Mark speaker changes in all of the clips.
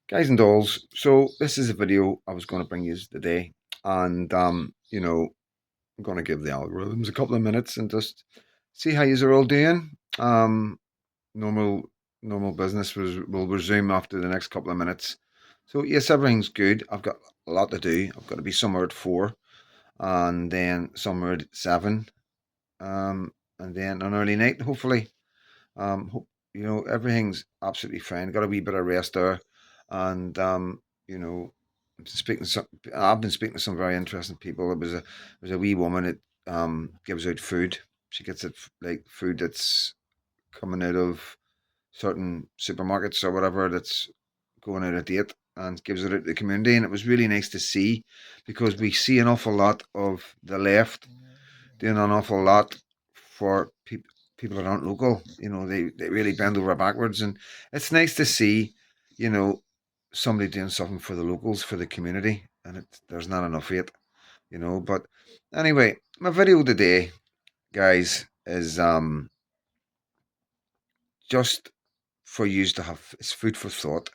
Speaker 1: Guys and dolls, so this is a video I was going to bring you today, and I'm going to give the algorithms a couple of minutes and just see how you are all doing. Normal normal business will resume after the next couple of minutes. So yes, everything's good. I've got a lot to do. I've got to be somewhere at 4, and then somewhere at 7, and then an early night, hopefully. Hope, everything's absolutely fine. Got a wee bit of rest there, and you know, speaking to some, I've been speaking to some very interesting people. There was a wee woman that gives out food. She gets it like food that's coming out of certain supermarkets or whatever that's going out of date and gives it out to the community. And it was really nice to see because we see an awful lot of the left doing an awful lot for people that aren't local. They really bend over backwards, and it's nice to see, you know, somebody doing something for the locals, for the community, and there's not enough of it, But anyway, my video today, guys, is just for you to have. It's food for thought.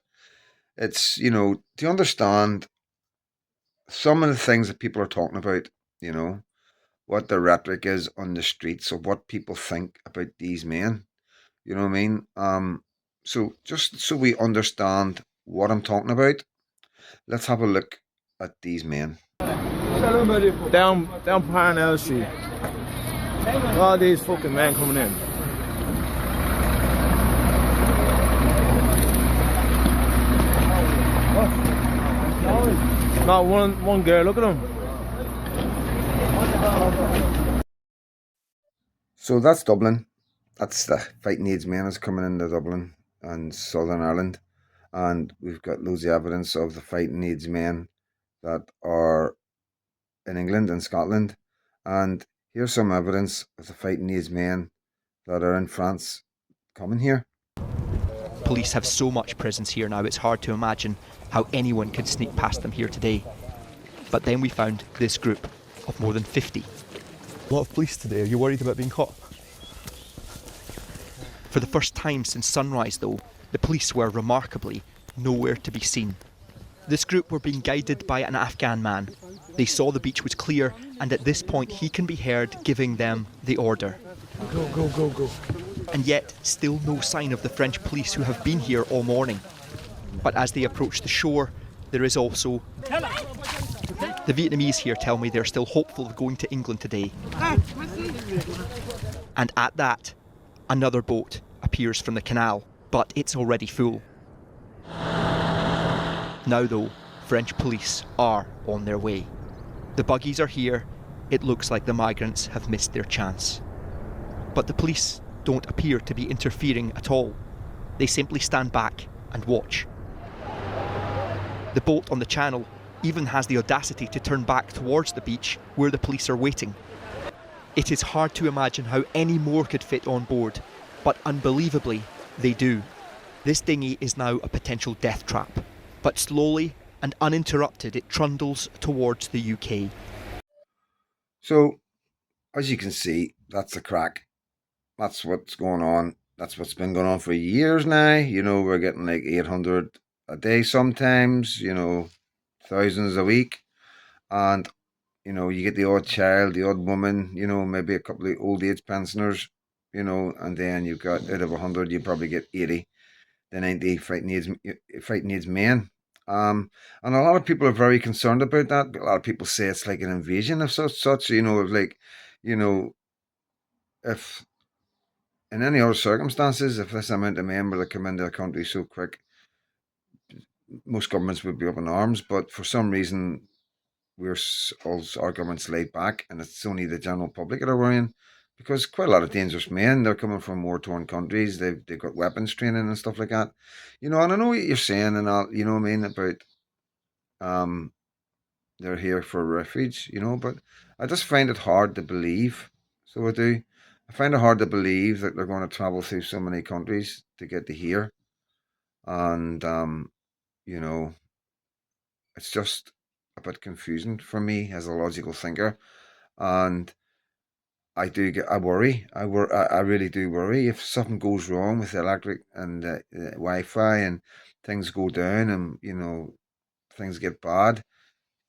Speaker 1: It's to understand some of the things that people are talking about. You know what the rhetoric is on the streets of what people think about these men. You know what I mean? So just so we understand what I'm talking about, let's have a look at these men.
Speaker 2: Down Pioneer Street. All these fucking men coming in. Not one girl, look at them.
Speaker 1: So that's Dublin. That's the fighting AIDS men is coming into Dublin and Southern Ireland. And we've got loads of evidence of the fighting AIDS men that are in England and Scotland. And here's some evidence of the fighting AIDS men that are in France coming here.
Speaker 3: Police have so much presence here now, it's hard to imagine how anyone could sneak past them here today. But then we found this group of more than 50.
Speaker 4: A lot of police today. Are you worried about being caught?
Speaker 3: For the first time since sunrise, though, the police were remarkably nowhere to be seen. This group were being guided by an Afghan man. They saw the beach was clear, and at this point he can be heard giving them the order.
Speaker 2: Go, go, go, go.
Speaker 3: And yet, still no sign of the French police who have been here all morning. But as they approach the shore, there is also... The Vietnamese here tell me they're still hopeful of going to England today. And at that, another boat appears from the canal, but it's already full. Now though, French police are on their way. The buggies are here. It looks like the migrants have missed their chance. But the police don't appear to be interfering at all. They simply stand back and watch. The boat on the channel even has the audacity to turn back towards the beach where the police are waiting. It is hard to imagine how any more could fit on board, but unbelievably, they do. This dinghy is now a potential death trap, but slowly and uninterrupted it trundles towards the UK.
Speaker 1: So, as you can see, that's the crack. That's what's going on. That's what's been going on for years now. We're getting like 800 a day sometimes, thousands a week. And, you get the odd child, the odd woman, maybe a couple of old age pensioners, and then you've got out of 100, you probably get 80 to 90 fighting AIDS men. And a lot of people are very concerned about that. A lot of people say it's like an invasion of such, you know, if in any other circumstances, if this amount of men were to come into the country so quick, most governments would be up in arms. But for some reason, our government's laid back, and it's only the general public that are worrying because quite a lot of dangerous men. They're coming from war-torn countries. They've got weapons training and stuff like that. And I know what you're saying, and all, what I mean about um they're here for refuge. But I just find it hard to believe. So I do. I find it hard to believe that they're going to travel through so many countries to get to here, and you know, it's just a bit confusing for me as a logical thinker, and I worry. I really do worry if something goes wrong with the electric and the Wi-Fi and things go down and, things get bad,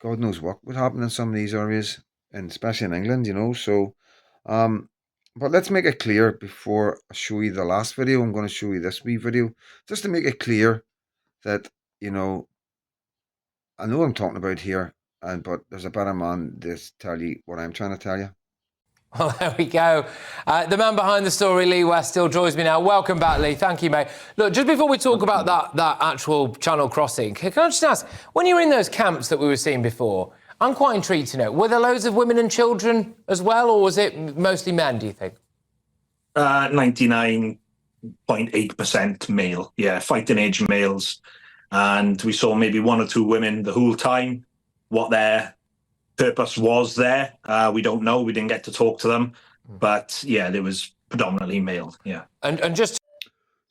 Speaker 1: God knows what would happen in some of these areas, and especially in England. So, um, but let's make it clear before I show you the last video. I'm going to show you this wee video just to make it clear that, you know, I know what I'm talking about here, but there's a better man to tell you what I'm trying to tell you.
Speaker 5: Well, there we go. The man behind the story, Lee West, still joins me now. Welcome back, Lee. Thank you, mate. Look, just before we talk about that actual channel crossing, can I just ask, when you were in those camps that we were seeing before, I'm quite intrigued to know, were there loads of women and children as well, or was it mostly men, do you think?
Speaker 6: 99.8% male, fighting age males. And we saw maybe one or two women the whole time. What their purpose was there, we don't know. We didn't get to talk to them. But, there was predominantly male,
Speaker 5: And just...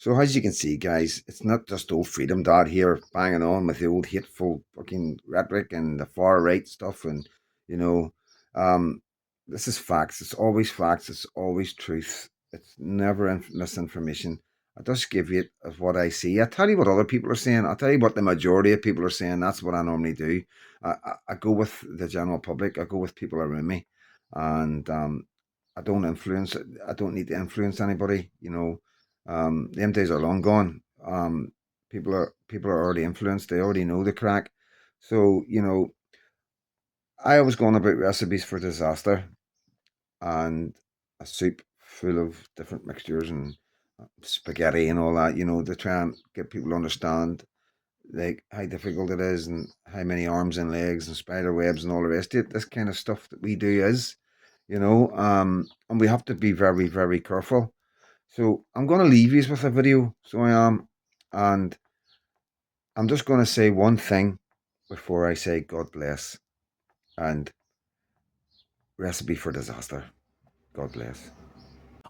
Speaker 1: So as you can see, guys, it's not just old Freedom Dad here banging on with the old hateful fucking rhetoric and the far right stuff. And, this is facts. It's always facts. It's always truth. It's never misinformation. I just give you as what I see. I tell you what other people are saying. I'll tell you what the majority of people are saying. That's what I normally do. I go with the general public. I go with people around me. And I don't influence. I don't need to influence anybody, them days are long gone. People are already influenced. They already know the crack. So, I was going about recipes for disaster and a soup full of different mixtures and spaghetti and all that, to try and get people to understand like how difficult it is and how many arms and legs and spider webs and all the rest of it. This kind of stuff that we do is, and we have to be very, very careful. So I'm going to leave you with a video. So I am. And I'm just going to say one thing before I say God bless. And recipe for disaster. God bless.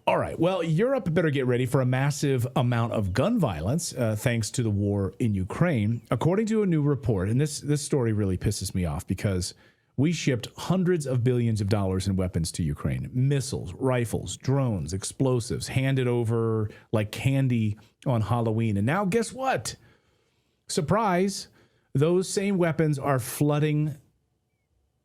Speaker 7: All right. Well, Europe better get ready for a massive amount of gun violence thanks to the war in Ukraine. According to a new report, and this story really pisses me off because we shipped hundreds of billions of dollars in weapons to Ukraine. Missiles, rifles, drones, explosives, handed over like candy on Halloween. And now guess what? Surprise, those same weapons are flooding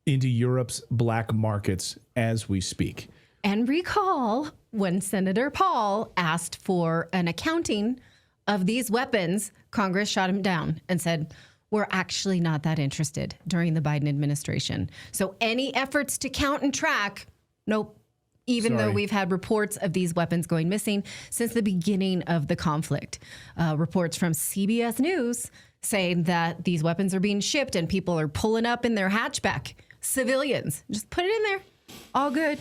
Speaker 7: into Europe's black markets as we speak.
Speaker 8: And recall when Senator Paul asked for an accounting of these weapons, Congress shot him down and said, we're actually not that interested during the Biden administration. So any efforts to count and track, nope. Even though we've had reports of these weapons going missing since the beginning of the conflict. Reports from CBS News saying that these weapons are being shipped and people are pulling up in their hatchback. Civilians, just put it in there. All good.